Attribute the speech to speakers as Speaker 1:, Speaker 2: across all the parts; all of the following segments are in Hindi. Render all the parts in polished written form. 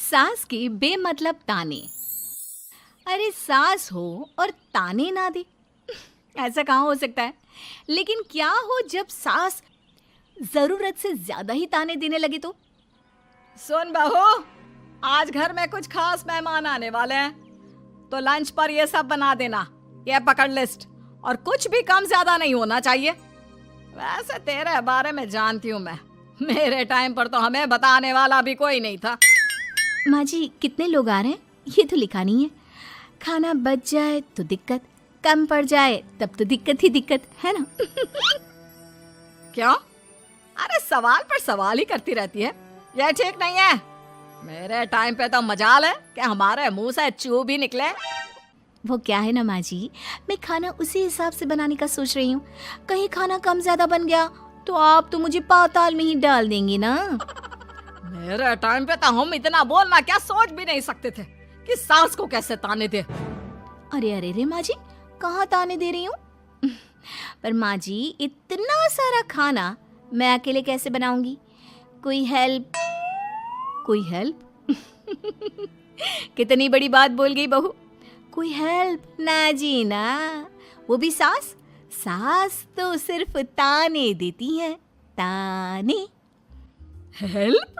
Speaker 1: सास के बेमतलब ताने। अरे सास हो और ताने ना दे, ऐसा कहाँ हो सकता है। लेकिन क्या हो जब सास जरूरत से ज्यादा ही ताने देने लगे तो।
Speaker 2: सुन बहू, आज घर में कुछ खास मेहमान आने वाले हैं, तो लंच पर ये सब बना देना। ये पकड़ लिस्ट, और कुछ भी कम ज्यादा नहीं होना चाहिए। वैसे तेरे बारे में जानती हूँ मैं, मेरे टाइम पर तो हमें बताने वाला भी कोई नहीं था।
Speaker 1: माँ जी कितने लोग आ रहे हैं ये तो लिखा नहीं है। खाना बच जाए तो दिक्कत, कम पड़ जाए तब तो दिक्कत ही दिक्कत है ना।
Speaker 2: क्यों? अरे सवाल पर सवाल ही करती रहती है, ये ठीक नहीं है। मेरे टाइम पे तो मजाल है कि हमारे मुंह से चू भी निकले।
Speaker 1: वो क्या है ना माँ जी, मैं खाना उसी हिसाब से बनाने का सोच रही हूँ। कहीं खाना कम ज्यादा बन गया तो आप तो मुझे पाताल में ही डाल देंगे ना।
Speaker 2: मेरे टाइम पे तो हम इतना बोलना क्या सोच भी नहीं सकते थे कि सास को कैसे ताने दे।
Speaker 1: अरे अरे रे माँ जी, कहाँ ताने दे रही हूँ। पर माँ जी इतना सारा खाना मैं अकेले कैसे बनाऊंगी। कोई हेल्प, कोई हेल्प। कितनी बड़ी बात बोल गई बहू। कोई हेल्प ना जी ना, वो भी सास। सास तो सिर्फ ताने देती हैं, ताने।
Speaker 2: हेल्प?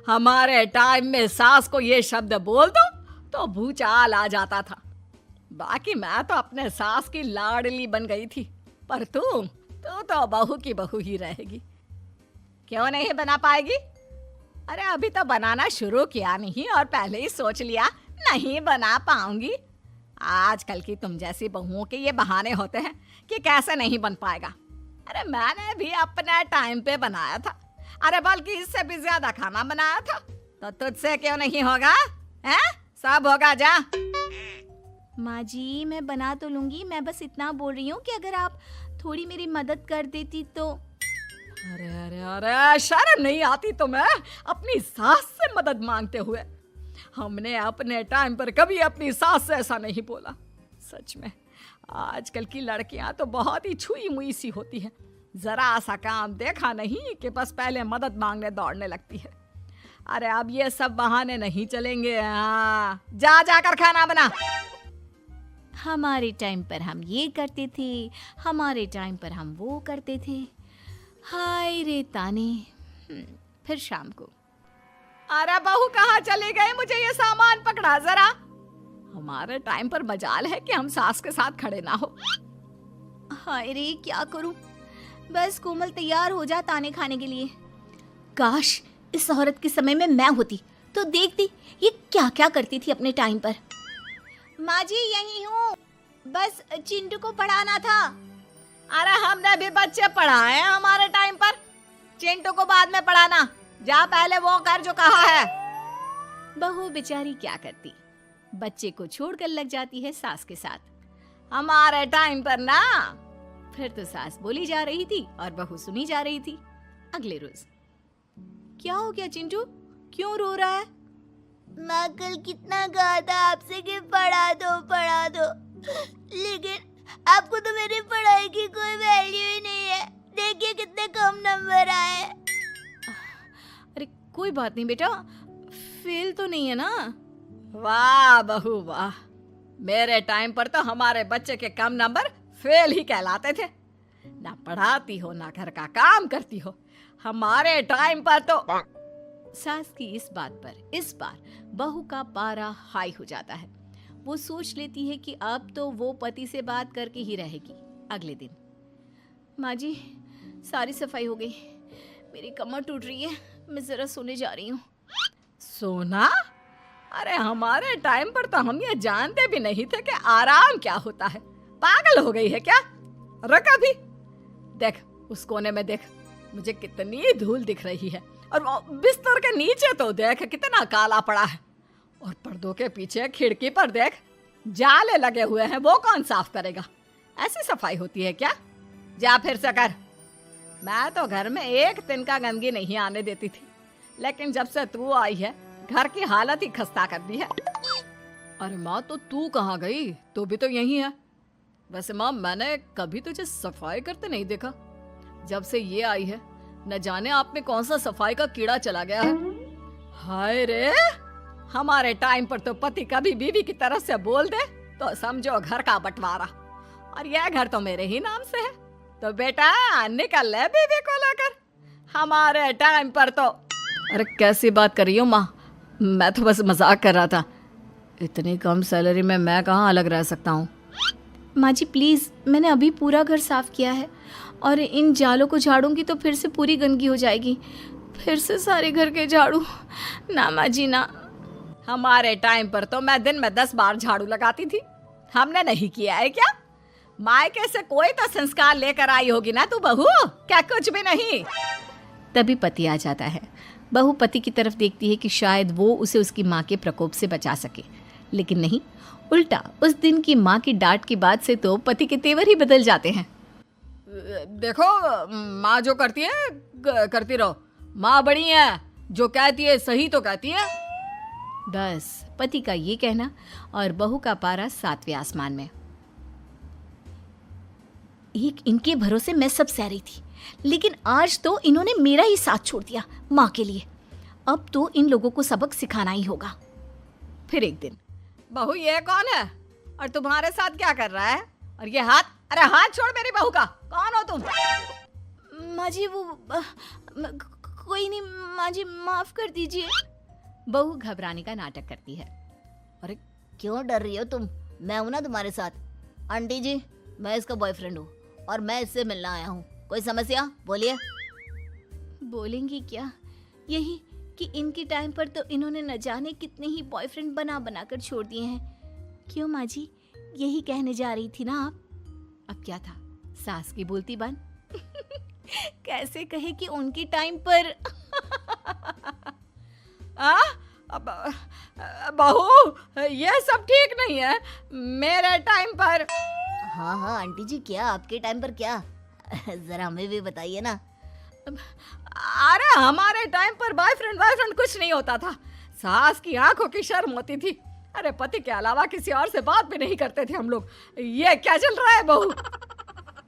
Speaker 2: हमारे टाइम में सास को ये शब्द बोल दो तो भूचाल आ जाता था। बाकी मैं तो अपने सास की लाडली बन गई थी, पर तू तो बहू की बहू ही रहेगी। क्यों नहीं बना पाएगी? अरे अभी तो बनाना शुरू किया नहीं और पहले ही सोच लिया नहीं बना पाऊंगी। आजकल की तुम जैसी बहुओं के ये बहाने होते हैं कि कैसे नहीं बन पाएगा। अरे मैंने भी अपने टाइम पे बनाया था, अरे बल्कि इससे भी ज्यादा खाना बनाया था, तो तुझसे क्यों नहीं होगा? हैं? सब होगा जा।
Speaker 1: माँ जी मैं बना तो लूंगी, मैं बस इतना बोल रही हूँ कि अगर आप थोड़ी मेरी मदद कर देती तो।
Speaker 2: अरे अरे अरे, शर्म नहीं आती तुम्हें अपनी सास से मदद मांगते हुए? हमने अपने टाइम पर कभी अपनी सास से ऐसा नहीं बोला। सच में आजकल की लड़कियां तो बहुत ही छुई मुई सी होती हैं। जरा सा काम देखा नहीं कि बस पहले मदद मांगने दौड़ने लगती है। अरे अब ये सब बहाने नहीं चलेंगे। हाँ, जा जाकर खाना बना।
Speaker 1: हमारे टाइम पर हम ये करते थे, हमारे टाइम पर हम वो करते थे। हाय रे ताने। फिर शाम को।
Speaker 2: अरे बहू कहाँ चले गए? मुझे ये सामान पकड़ा जरा। हमारे टाइम पर मजाल है कि हम सास के साथ खड़े ना हो।
Speaker 1: हाय रे क्या करूं, बस कोमल तैयार हो जा ताने खाने के लिए। काश इस औरत के समय में मैं होती तो देखती ये क्या क्या करती थी अपने टाइम पर। माँ जी यही हूँ, बस चिंटू को पढ़ाना था।
Speaker 2: अरे हमने भी बच्चे पढ़ाए हैं हमारे टाइम पर, चिंटू को बाद में पढ़ाना। जा पहले वो कर जो कहा है।
Speaker 1: बहू बेचारी क्या करती, बच्चे को छोड़कर लग जाती है सास के साथ।
Speaker 2: हमारे टाइम पर ना।
Speaker 1: फिर तो सास बोली जा रही थी और बहू सुनी जा रही थी। अगले रोज। क्या हो गया चिंटू, क्यों रो रहा है?
Speaker 3: माँ कल कितना कहा था आपसे कि पढ़ा दो, लेकिन आपको तो मेरी पढ़ाई की कोई वैल्यू ही नहीं है। देखिए कितने कम नंबर आए।
Speaker 1: अरे कोई बात नहीं बेटा, फेल तो नहीं है ना।
Speaker 2: वाह बहू वाह, मेरे टाइम पर तो हमारे बच्चे के कम नंबर फेल ही कहलाते थे। ना पढ़ाती हो ना घर का काम करती हो। हमारे टाइम पर तो।
Speaker 1: सास की इस बात पर इस बार बहू का पारा हाई हो जाता है। वो सोच लेती है कि अब तो वो पति से बात करके ही रहेगी। अगले दिन। माँ जी सारी सफाई हो गई, मेरी कमर टूट रही है, मैं जरा सोने जा रही हूँ।
Speaker 2: सोना? अरे हमारे टाइम पर तो हम ये जानते भी नहीं थे कि आराम क्या होता है। पागल हो गई है क्या? रुक अभी। देख उस कोने में देख, मुझे कितनी धूल दिख रही है। और बिस्तर के नीचे तो देख कितना काला पड़ा है। और पर्दों के पीछे खिड़की पर देख जाले लगे हुए हैं, वो कौन साफ करेगा? ऐसी सफाई होती है क्या? जा फिर से कर। मैं तो घर में एक दिन का गंदगी नहीं आने देती थी, लेकिन जब से तू आई है घर की हालत ही खस्ता कर दी है। अरे माँ तो तू कहाँ गई? तू भी तो यही है। वैसे माँ मैंने कभी तुझे सफाई करते नहीं देखा। जब से ये आई है न जाने आप में कौन सा सफाई का कीड़ा चला गया है। हाय रे, हमारे टाइम पर तो पति कभी बीवी की तरफ से बोल दे तो समझो घर का बंटवारा, और यह घर तो मेरे ही नाम से है। तो बेटा निकल ले बीवी को लेकर। हमारे टाइम पर तो। अरे कैसी बात कर रही हो माँ, मैं तो बस मजाक कर रहा था। इतनी कम सैलरी में मैं कहाँ अलग रह सकता हूँ।
Speaker 1: माँ जी प्लीज़, मैंने अभी पूरा घर साफ किया है और इन जालों को झाड़ूंगी तो फिर से पूरी गंदगी हो जाएगी, फिर से सारे घर के झाड़ू। ना माँ जी ना।
Speaker 2: हमारे टाइम पर तो मैं दिन में 10 बार झाड़ू लगाती थी, हमने नहीं किया है क्या? मायके से कोई तो संस्कार लेकर आई होगी ना तू बहू, क्या कुछ भी नहीं।
Speaker 1: तभी पति आ जाता है। बहू पति की तरफ देखती है कि शायद वो उसे उसकी माँ के प्रकोप से बचा सके, लेकिन नहीं, उल्टा उस दिन की माँ की डांट की बात से तो पति के तेवर ही बदल जाते हैं।
Speaker 2: देखो माँ जो करती है करती रहो, माँ बड़ी है, जो कहती है सही तो कहती है।
Speaker 1: बस पति का ये कहना और बहू का पारा 7वें आसमान में। एक इनके भरोसे मैं सब सह रही थी, लेकिन आज तो इन्होंने मेरा ही साथ छोड़ दिया माँ के लिए। अब तो इन लोगों को सबक सिखाना ही होगा। फिर एक दिन,
Speaker 2: बहू ये कौन है और तुम्हारे साथ क्या कर रहा है? और ये हाथ, अरे हाथ छोड़ मेरी बहू का, कौन हो तुम?
Speaker 1: माँ जी वो कोई नहीं माँ जी, माफ कर दीजिए। बहू घबराने का नाटक करती है।
Speaker 3: अरे क्यों डर रही हो तुम? मैं हूं ना तुम्हारे साथ। आंटी जी, मैं इसका बॉयफ्रेंड हूँ और मैं इससे मिलना आया हूँ। कोई समस्या? बोलिए।
Speaker 1: बोलेंगी क्या? यही कि इनके टाइम पर तो इन्होंने न जाने कितने ही बॉयफ्रेंड बना बना कर छोड़ दिए हैं। क्यों माँ जी, यही कहने जा रही थी ना आप? अब क्या था, सास की बोलती बन। कैसे कहे कि उनके टाइम पर।
Speaker 2: बहू ये सब ठीक नहीं है। मेरे टाइम पर।
Speaker 3: हाँ हाँ आंटी जी, क्या आपके टाइम पर क्या? जरा हमें भी बताइए ना।
Speaker 2: अरे हमारे टाइम पर बॉयफ्रेंड कुछ नहीं होता था। सास की आंखों की शर्म होती थी। अरे पति के अलावा किसी और से बात भी नहीं करते थे हम लोग। ये क्या चल रहा है बहू?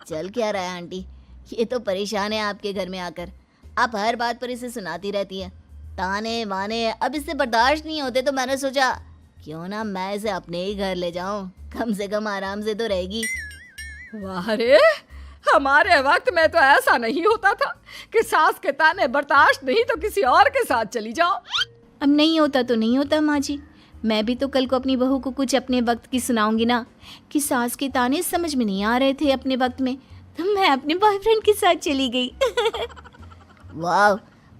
Speaker 3: चल क्या रहा है आंटी? ये तो परेशान है आपके घर में आकर। आप हर बात पर इसे सुनाती रहती है, ताने माने। अब इससे बर्दाश्त नहीं होते तो मैंने सोचा क्यों ना मैं इसे अपने ही घर ले जाऊं, कम से कम आराम से तो रहेगी।
Speaker 2: वाह रे, हमारे वक्त में तो ऐसा नहीं होता था कि सास के ताने बर्दाश्त नहीं तो किसी और के साथ चली जाओ।
Speaker 1: अब नहीं होता तो नहीं होता माँ जी। मैं भी तो कल को अपनी बहू को कुछ अपने वक्त की सुनाऊंगी ना कि सास के ताने समझ में नहीं आ रहे थे अपने वक्त में, तो मैं अपने बॉयफ्रेंड के साथ चली गई।
Speaker 3: वाह,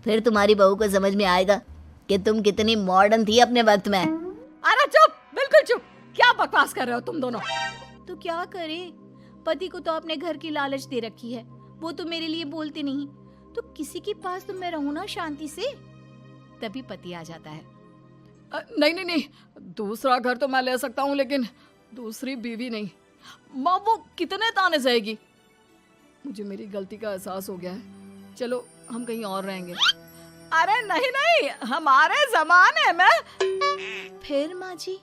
Speaker 3: फिर तुम्हारी बहू को समझ में आएगा कि तुम कितनी मॉडर्न थी अपने वक्त में।
Speaker 2: अरे चुप, बिल्कुल चुप। क्या बकवास कर रहे हो तुम दोनों?
Speaker 1: तो क्या करे, पति को तो अपने घर की लालच दे रखी है, वो तो मेरे लिए बोलते नहीं, तो किसी के पास तो मैं रहूं ना शांति से। तभी पति आ जाता है।
Speaker 2: नहीं, दूसरा घर तो मैं ले सकता हूँ, लेकिन दूसरी बीवी नहीं। माँ वो कितने ताने सहेगी? मुझे मेरी गलती का एहसास हो गया है। चलो हम कहीं और रहेंगे। अरे नहीं, हमारे जमाने में।
Speaker 1: फिर माँ जी?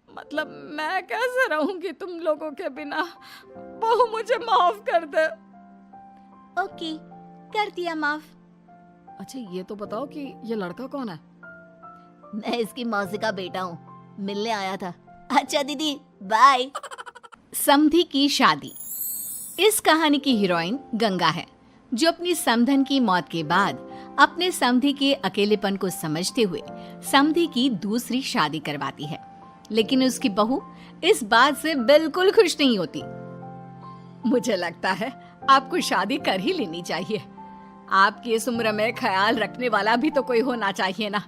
Speaker 2: मतलब मैं कैसे रहूंगी तुम लोगों के बिना? बहू मुझे माफ कर दे।
Speaker 1: ओके, कर दिया माफ।
Speaker 2: अच्छा ये तो बताओ कि ये लड़का कौन है?
Speaker 3: मैं इसकी मौसी का बेटा हूँ, मिलने आया था। अच्छा दीदी, बाय।
Speaker 1: समधी की शादी। इस कहानी की हीरोइन गंगा है, जो अपनी समधन की मौत के बाद अपने समधी के अकेलेपन को समझते हुए समधी की दूसरी शादी करवाती है, लेकिन उसकी बहू इस बात से बिल्कुल खुश नहीं होती। मुझे लगता है आपको शादी कर ही लेनी चाहिए। आपकी इस उम्र में ख्याल रखने वाला भी तो कोई होना चाहिए ना।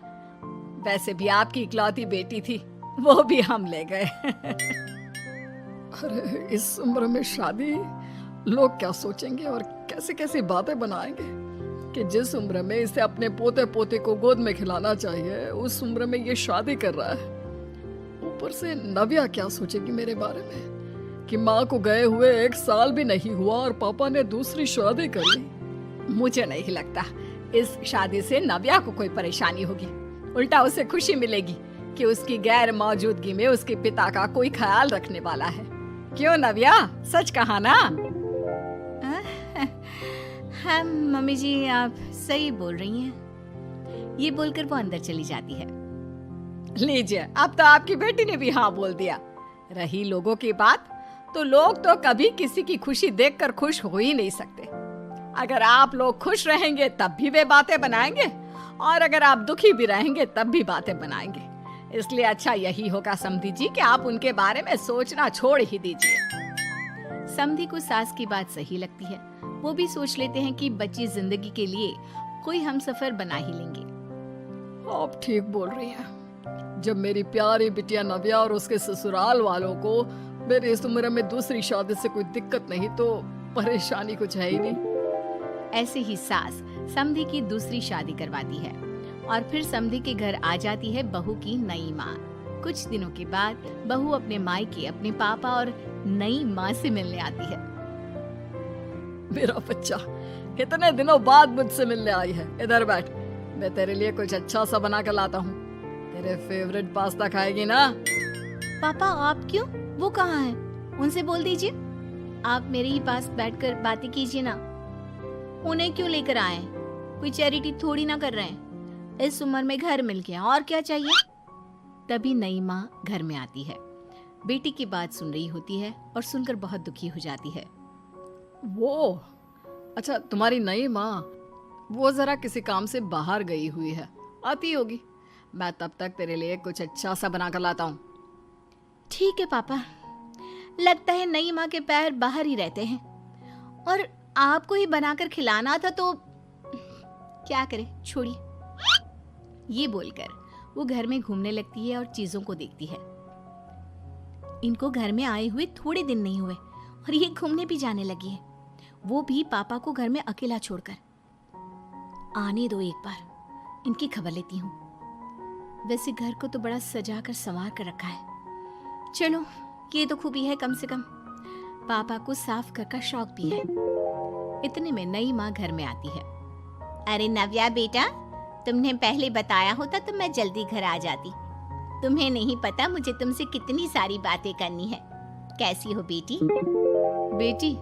Speaker 1: वैसे भी आपकी इकलौती बेटी थी, वो भी हम ले गए। अरे इस उम्र में शादी, लोग क्या सोचेंगे और कैसे कैसी बातें बनाएंगे कि जिस उम्र में इसे अपने पोते पोते को गोद में खिलाना चाहिए, उस उम्र में ये शादी कर रहा है। ऊपर से नव्या क्या सोचेगी मेरे बारे में कि माँ को गए हुए 1 साल भी नहीं हुआ और पापा ने दूसरी शादी कर ली। मुझे नहीं लगता इस शादी से नव्या को कोई परेशानी होगी, उल्टा उसे खुशी मिलेगी कि उसकी गैर मौजूदगी में उसके पिता का कोई ख्याल रखने वाला है। क्यों नव्या, सच कहा ना? हाँ मम्मी जी, आप सही बोल रही हैं। ये बोलकर वो अंदर चली जाती है।
Speaker 2: लीजिए, अब तो आपकी बेटी ने भी हाँ बोल दिया। रही लोगों की बात, तो लोग तो कभी किसी की खुशी देखकर खुश हो ही नहीं सकते। अगर आप लोग खुश रहेंगे तब भी वे बातें बनाएंगे, और अगर आप दुखी भी रहेंगे तब भी बातें बनाएंगे। इसलिए अच्छा यही होगा समधी जी कि आप उनके बारे में सोचना छोड़ ही दीजिए।
Speaker 1: समधी को सास की बात सही लगती है। वो भी सोच लेते हैं कि बची जिंदगी के लिए कोई हम सफर बना ही लेंगे।
Speaker 2: आप ठीक बोल रही हैं। जब मेरी प्यारी बिटिया नव्या और उसके ससुराल वालों को मेरी इस उम्र में दूसरी शादी से कोई दिक्कत नहीं, तो परेशानी कुछ है ही नहीं।
Speaker 1: ऐसे ही सास समधी की दूसरी शादी करवाती है और फिर समधी के घर आ जाती है बहू की नई माँ। कुछ दिनों के बाद बहू अपने मायके अपने पापा और नई माँ से मिलने आती है।
Speaker 2: मेरा बच्चा कितने दिनों बाद मुझसे मिलने आई है। इधर बैठ, मैं तेरे लिए कुछ अच्छा सा बना कर लाता हूँ। तेरे फेवरेट पास्ता खाएगी ना?
Speaker 1: पापा आप क्यों? वो कहाँ है? उनसे बोल दीजिए। आप मेरे ही पास बैठकर बातें कीजिए ना। उन्हें क्यों लेकर आए? कोई चैरिटी थोड़ी ना कर रहे हैं। इस उम्र में घर मिल गया, और क्या चाहिए? तभी नई माँ घर में आती है। बेटी की बात सुन रही होती है और सुनकर बहुत दुखी हो जाती है।
Speaker 2: वो अच्छा, तुम्हारी नई माँ वो जरा किसी काम से बाहर गई हुई है, आती होगी। मैं तब तक तेरे लिए कुछ अच्छा सा बना कर लाता हूँ।
Speaker 1: ठीक है पापा। लगता है नई माँ के पैर बाहर ही रहते हैं, और आपको ही बनाकर खिलाना था तो क्या करे, छोड़िए। ये बोलकर वो घर में घूमने लगती है और चीजों को देखती है। इनको घर में आए हुए थोड़े दिन नहीं हुए और ये घूमने भी जाने लगी है, वो भी पापा को घर में अकेला छोड़कर। आने दो, एक बार इनकी खबर लेती हूँ। वैसे घर को तो बड़ा सजा कर संवार कर रखा है। चलो, ये तो खूबी है, कम से कम पापा को साफ कर का शौक भी है। इतने में नई माँ घर में आती है।
Speaker 3: अरे नव्या बेटा, तुमने पहले बताया होता तो मैं जल्दी घर आ जाती। तुम्हें नहीं पता मुझे तुमसे कितनी सारी बातें करनी है। कैसी हो बेटी?
Speaker 1: बेटी?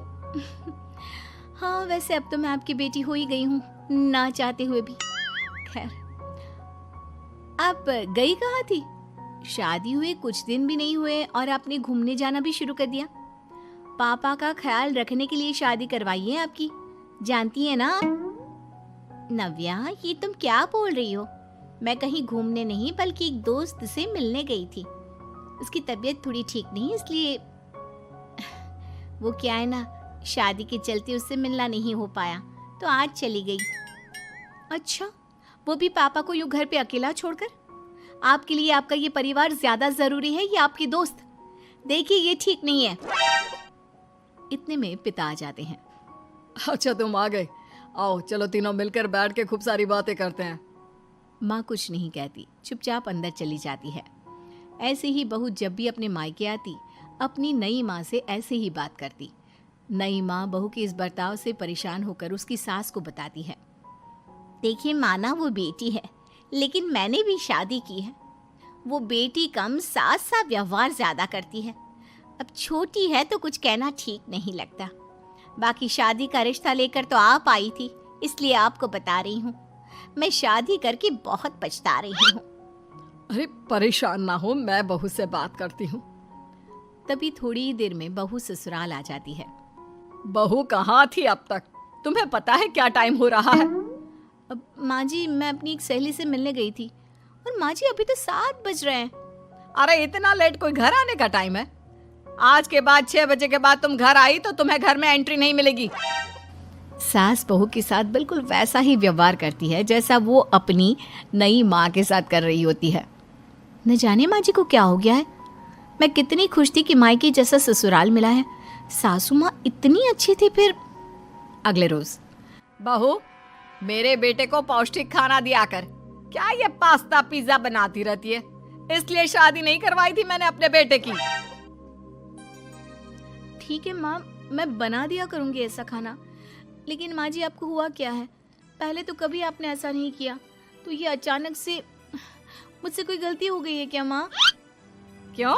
Speaker 1: हाँ, वैसे अब तो मैं आपकी बेटी हो ही गई हूँ, ना चाहते हुए भी। खैर, आप गई कहाँ थी? शादी हुए कुछ दिन भी नहीं हुए और आपने घूमने जाना भी शुरू कर दिया। पापा का ख्याल रखने के लिए शादी करवाई है आपकी, जानती है ना आप?
Speaker 3: नव्या, ये तुम क्या बोल रही हो? मैं कहीं घूमने नहीं बल्कि एक दोस्त से मिलने गई थी। उसकी तबीयत थोड़ी ठीक नहीं, इसलिए वो क्या है ना, शादी के चलते उससे मिलना नहीं हो पाया तो आज चली गई।
Speaker 1: अच्छा, वो भी पापा को यूं घर पे अकेला छोड़कर? आपके लिए आपका ये परिवार ज्यादा जरूरी है या आपकी दोस्त? देखिए, ये ठीक नहीं है। इतने में पिता आ जाते हैं।
Speaker 2: अच्छा, तुम आ गए। आओ, चलो तीनों मिलकर बैठ के खूब सारी बातें करते हैं।
Speaker 1: माँ कुछ नहीं कहती, चुपचाप अंदर चली जाती है। ऐसे ही बहू जब भी अपने मायके आती, अपनी नई माँ से ऐसे ही बात करती। नई माँ बहू के इस बर्ताव से परेशान होकर उसकी सास को बताती है।
Speaker 3: देखिए माना, वो बेटी है, लेकिन मैंने भी शादी की है। वो बेटी कम, सास सा व्यवहार ज्यादा करती है। अब छोटी है तो कुछ कहना ठीक नहीं लगता। बाकी शादी का रिश्ता लेकर तो आप आई थी, इसलिए आपको बता रही हूँ। मैं शादी करके बहुत पछता रही हूँ।
Speaker 2: अरे परेशान ना हो, मैं बहू से बात करती हूँ।
Speaker 1: तभी थोड़ी ही देर में बहू ससुराल आ जाती है।
Speaker 2: बहू कहाँ थी अब तक? तुम्हें पता है क्या टाइम हो रहा है?
Speaker 1: अब माँ जी, मैं अपनी एक सहेली से मिलने गई थी, और माँ जी अभी तो 7 बज रहे हैं।
Speaker 2: अरे इतना लेट कोई घर आने का टाइम है? आज के बाद 6 बजे के बाद तुम घर आई तो तुम्हें घर में एंट्री नहीं मिलेगी।
Speaker 1: सास बहू के साथ बिल्कुल वैसा ही व्यवहार करती है जैसा वो अपनी नई माँ के साथ कर रही होती है। न जाने माँ जी को क्या हो गया है। मैं कितनी खुश थी कि मायके जैसा ससुराल मिला है। सासू माँ इतनी अच्छी थी। फिर अगले रोज,
Speaker 2: बहू, मेरे बेटे को पौष्टिक खाना दिया कर। क्या ये पास्ता पिज्जा बनाती रहती है? इसलिए शादी नहीं करवाई थी मैंने अपने बेटे की।
Speaker 1: ठीक है माँ, मैं बना दिया करूँगी ऐसा खाना। लेकिन माँ जी, आपको हुआ क्या है? पहले तो कभी आपने ऐसा नहीं किया, तो ये अचानक से मुझसे कोई गलती हो गई है क्या माँ?
Speaker 2: क्यों?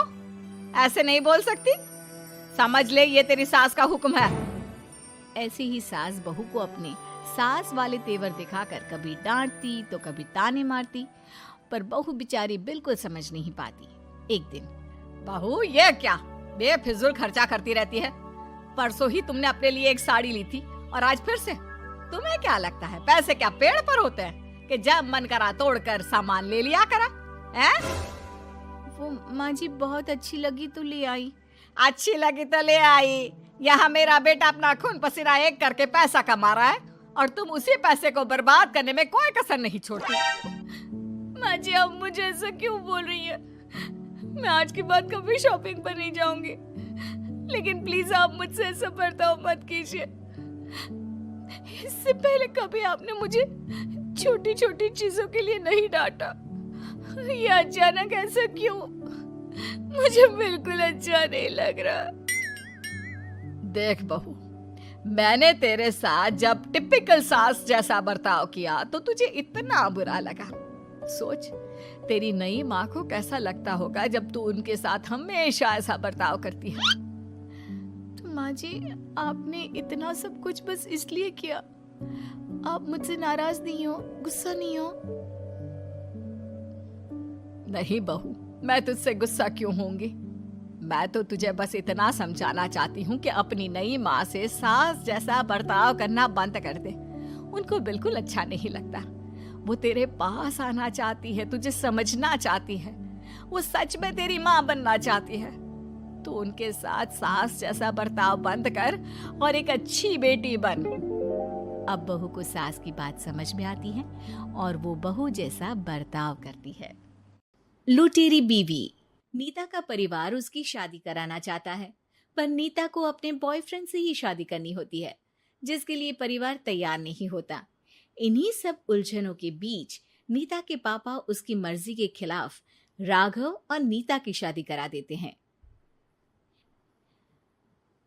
Speaker 2: ऐसे नहीं बोल सकती। समझ ले, ये तेरी सास का हुक्म है।
Speaker 1: ऐसे ही सास बहू को अपने सास वाले तेवर दिखाकर कभी डांटती तो कभी ताने मारती, पर बहू बेचारी बिल्कुल समझ नहीं पाती। एक दिन,
Speaker 2: बहू ये क्या बेफिजूल खर्चा करती रहती है? परसों ही तुमने अपने लिए एक साड़ी ली थी और आज फिर से। तुम्हें क्या लगता है पैसे क्या पेड़ पर होते हैं कि जब मन करा तोड़कर सामान ले लिया करा? हैं?
Speaker 1: वो माँ जी बहुत अच्छी लगी तो ले आई।
Speaker 2: अच्छी लगी तो ले आई। यहाँ मेरा बेटा अपना खून पसीना एक करके पैसा कमा रहा है और तुम उसी पैसे को बर्बाद करने में कोई कसर नहीं छोड़ती।
Speaker 1: माँ जी आप मुझे ऐसा क्यों बोल रही है? मैं आज के बाद कभी शॉपिंग पर नहीं जाऊंगी, लेकिन प्लीज आप मुझसे ऐसा बर्ताव मत कीजिए। इससे पहले कभी आपने मुझे छोटी छोटी चीजों के लिए नहीं डांटा। ये अचानक ऐसा क्यों? मुझे बिल्कुल अच्छा नहीं लग रहा।
Speaker 2: देख बहू, मैंने तेरे साथ जब टिपिकल सास जैसा बर्ताव किया तो तुझे इतना बुरा लगा। सोच तेरी नई माँ को कैसा लगता होगा जब तू उनके साथ हमेशा ऐसा बर्ताव करती है।
Speaker 1: तो माँ जी आपने इतना सब कुछ बस इसलिए किया? आप मुझसे नाराज नहीं हो, गुस्सा नहीं हो?
Speaker 2: नहीं बहू, मैं तुझसे गुस्सा क्यों होंगी? मैं तो तुझे बस इतना समझाना चाहती हूँ कि अपनी नई माँ से सास जैसा बर्ताव करना बंद कर दे। उनको बिल्कुल अच्छा नहीं लगता। वो तेरे पास आना चाहती है, तुझे समझना चाहती है, वो सच में तेरी माँ बनना चाहती है। तो उनके साथ सास जैसा बर्ताव बंद कर और एक अच्छी बेटी बन।
Speaker 1: अब बहू को सास की बात समझ में आती है और वो बहू जैसा बर्ताव करती है। लुटेरी बीवी। नीता का परिवार उसकी शादी कराना चाहता है, पर नीता को अपने बॉयफ्रेंड से ही शादी करनी होती है, जिसके लिए परिवार तैयार नहीं होता। इन्हीं सब उलझनों के बीच नीता के पापा उसकी मर्जी के खिलाफ राघव और नीता की शादी करा देते हैं।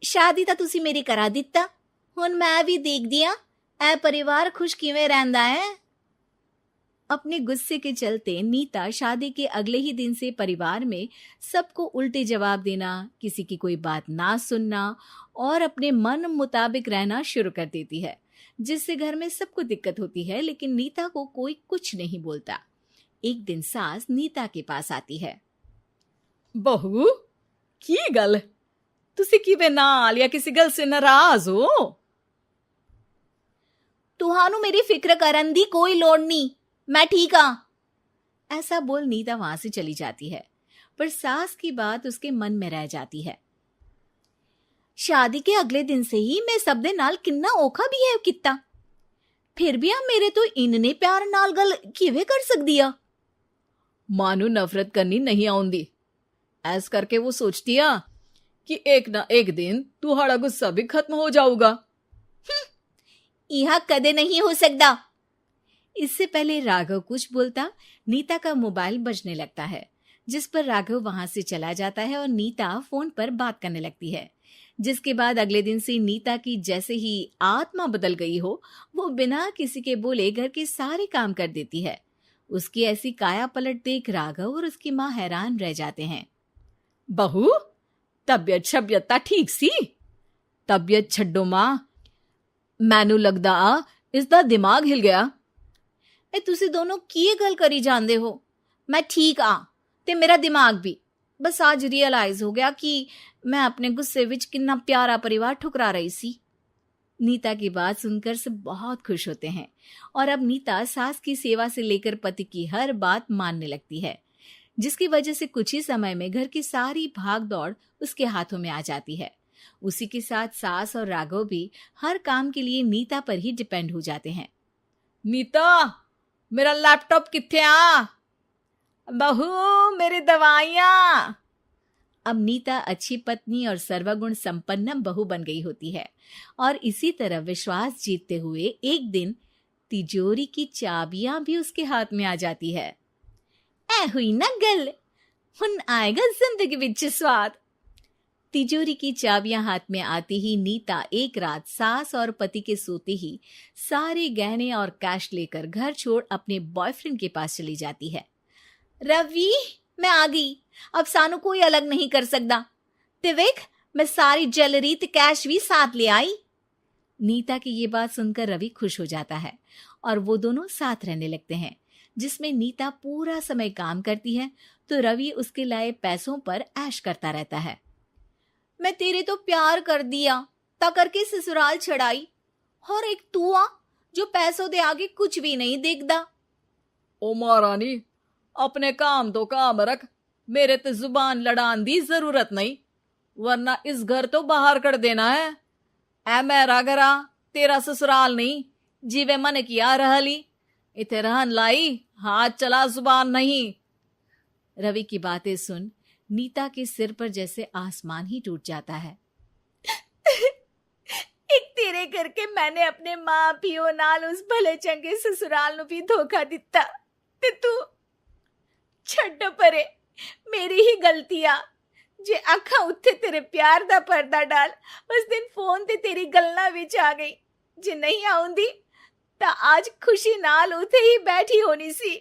Speaker 1: शादी ਤਾਂ ਤੁਸੀਂ ਮੇਰੀ ਕਰਾ ਦਿੱਤਾ, ਹੁਣ मैं भी देख दिया ए परिवार खुश किवें रहंदा है। अपने गुस्से के चलते नीता शादी के अगले ही दिन से परिवार में सबको उल्टे जवाब देना, किसी की कोई बात ना सुनना और अपने मन मुताबिक रहना शुरू कर देती है, जिससे घर में सबको दिक्कत होती है, लेकिन नीता को कोई कुछ नहीं बोलता। एक दिन सास नीता के पास आती है।
Speaker 2: बहू की गल, तुसी किवें नाल या किसी गल से नाराज हो?
Speaker 1: तुहानू मेरी फिक्र करन दी कोई लोड़ नहीं, मैं ठीक हाँ। ऐसा बोल नीता वहां से चली जाती है, पर सास की बात उसके मन में रह जाती है। शादी के अगले दिन से ही मैं सब दे नाल किन्ना औखा बिहेव किता, फिर भी आप मेरे तो इन्ने प्यार नाल गल किवें कर सकदी आ?
Speaker 2: मां नू नफरत करनी नहीं आउंदी, ऐस करके वो सोचती आ कि एक ना एक दिन तुम्हारा गुस्सा भी खत्म हो जाऊगा।
Speaker 1: यह कदे नहीं हो सकता। इससे पहले राघव कुछ बोलता, नीता का मोबाइल बजने लगता है, जिस पर राघव वहां से चला जाता है और नीता फोन पर बात करने लगती है। जिसके बाद अगले दिन से नीता की जैसे ही आत्मा बदल गई हो, वो बिना किसी के बोले घर के सारे काम कर देती है। उसकी ऐसी काया पलट देख राघव और उसकी माँ हैरान रह जाते हैं।
Speaker 2: बहू तबियत शबियत ठीक सी? तबियत छड्डो मां, मैनू लगदा इसदा दिमाग हिल गया।
Speaker 1: ए तुसी दोनों की गल करी जांदे हो? मैं ठीक आ ते मेरा दिमाग भी। बस आज रियलाइज हो गया कि मैं अपने गुस्से विच कितना प्यारा परिवार ठुकरा रही सी। नीता की बात सुनकर सब बहुत खुश होते हैं और अब नीता सास की सेवा से लेकर पति की हर बात मानने लगती है, जिसकी वजह से कुछ ही समय में घर की सारी भाग दौड़ उसके हाथों में आ जाती है। उसी के साथ सास और राघव भी हर काम के लिए नीता पर ही डिपेंड हो जाते हैं।
Speaker 2: नीता मेरा लैपटॉप किथे आ? बहू मेरी दवाइयां।
Speaker 1: अब नीता अच्छी पत्नी और सर्वगुण संपन्न बहू बन गई होती है और इसी तरह विश्वास जीतते हुए एक दिन तिजोरी की चाबियां भी उसके हाथ में आ जाती है। ऐ हुई ना गल, हुन आएगा जिंदगी विच स्वाद। तिजोरी की चाबियां हाथ में आती ही नीता एक रात सास और पति के सोते ही सारे गहने और कैश लेकर घर छोड़ अपने बॉयफ्रेंड के पास चली जाती है। रवि मैं आ गई, अब सानू कोई अलग नहीं कर सकता। ते वेख मैं सारी ज्वेलरी ते कैश भी साथ ले आई। नीता की ये बात सुनकर रवि खुश हो जाता है और वो दोनों साथ रहने लगते हैं, जिसमें नीता पूरा समय काम करती है तो रवि उसके लाए पैसों पर ऐश करता रहता है। मैं तेरे तो प्यार कर दिया, ता करके ससुराल छड़ाई, और एक तू आ जो पैसों दे आगे कुछ भी नहीं देखदा।
Speaker 2: ओ महारानी, अपने काम तो काम रख, मेरे ते जुबान लड़ान दी जरूरत नहीं, वरना इस घर तो बाहर कर देना है। ऐ मेरा घरा तेरा ससुराल नहीं, जीवे मन किया रहली, इथे रहन लाई, हाथ चला जुबान नहीं।
Speaker 1: रवि की बातें सुन नीता के सिर पर जैसे आसमान ही टूट जाता है।
Speaker 3: एक तेरे करके मैंने अपने माँ पियो नाल उस भले चंगे ससुराल नु भी धोखा दिता ते तू छड्ड परे, मेरी ही गलतियां जे अखा उत्थे तेरे प्यार दा पर्दा डाल उस दिन फोन ते तेरी गल्ला विच आ गई, जे नहीं आउंदी ता आज खुशी नाल उथे ही बैठी होनी सी।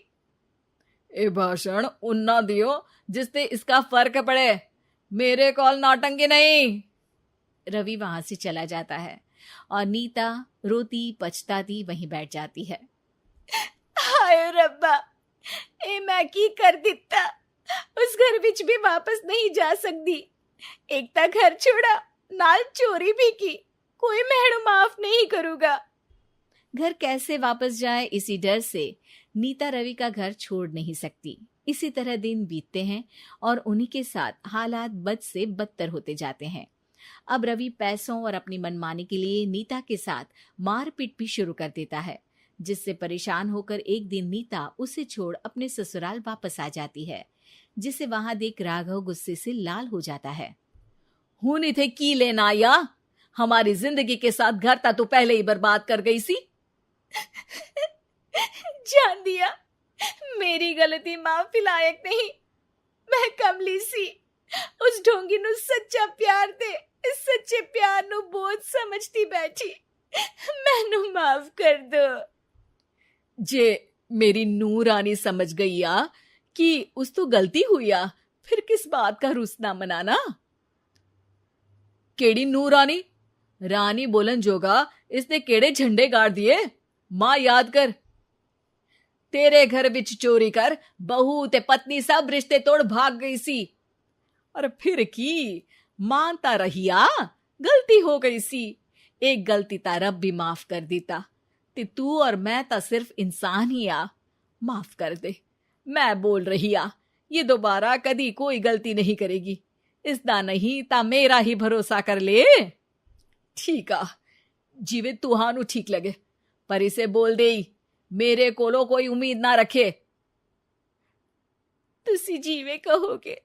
Speaker 2: ए भाषण उन्ना दियो जिससे इसका फर्क पड़े, मेरे कॉल नौटंकी नहीं।
Speaker 1: रवि वहां से चला जाता है और नीता रोती पछताती वहीं बैठ जाती है।
Speaker 3: हाय रब्बा, ए मैं की कर दिता, उस घर विच भी वापस नहीं जा सकती। एक ता घर छोड़ा, नाल चोरी भी की, कोई मेहणु माफ नहीं करूंगा।
Speaker 1: घर कैसे वापस जाए इसी डर से नीता रवि का घर छोड़ नहीं सकती। इसी तरह दिन बीतते हैं और उन्हीं के साथ हालात बद से बदतर होते जाते हैं। अब रवि पैसों और अपनी मनमानी के लिए नीता के साथ मारपीट भी शुरू कर देता है, जिससे परेशान होकर एक दिन नीता उसे छोड़ अपने ससुराल वापस आ जाती है, जिसे वहां देख राघव गुस्से से लाल हो जाता है।
Speaker 2: हुनी थे की लेना या हमारी जिंदगी के साथ घर ता तो पहले ही बर्बाद कर गई सी।
Speaker 3: जान दिया, मेरी गलती माफी लायक नहीं, मैं कमली सी उस ढोंगी नु सच्चा प्यार दे इस सच्चे प्यार नु बोझ समझती बैठी, मैनू माफ कर दो।
Speaker 2: जे मेरी नूरानी समझ गई आ कि उस तो गलती हुई आ, फिर किस बात का रुसना मनाना। केड़ी नूरानी, रानी बोलन जोगा इसने केड़े झंडे गाड़ दिए, मां याद कर। तेरे घर बिच चोरी कर बहू ते पत्नी सब रिश्ते तोड़ भाग गई सी, और फिर की मानता रहिया गलती हो गई सी, एक गलती ता रब भी माफ कर देता, ते तू और मैं ता सिर्फ इंसान ही आ, माफ कर दे। मैं बोल रही आ ये दोबारा कदी कोई गलती नहीं करेगी, इसदा नहीं ता मेरा ही भरोसा कर ले। ठीक आ, जिवे तुहानू ठीक लगे, पर इसे बोल दे मेरे कोलो कोई उम्मीद ना रखे।
Speaker 3: तुसी जीवे कहोगे।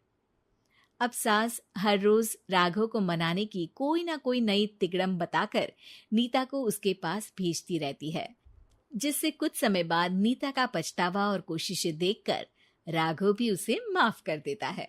Speaker 1: अब सास हर रोज राघव को मनाने की कोई ना कोई नई तिकड़म बताकर नीता को उसके पास भेजती रहती है, जिससे कुछ समय बाद नीता का पछतावा और कोशिशें देखकर राघव भी उसे माफ कर देता है।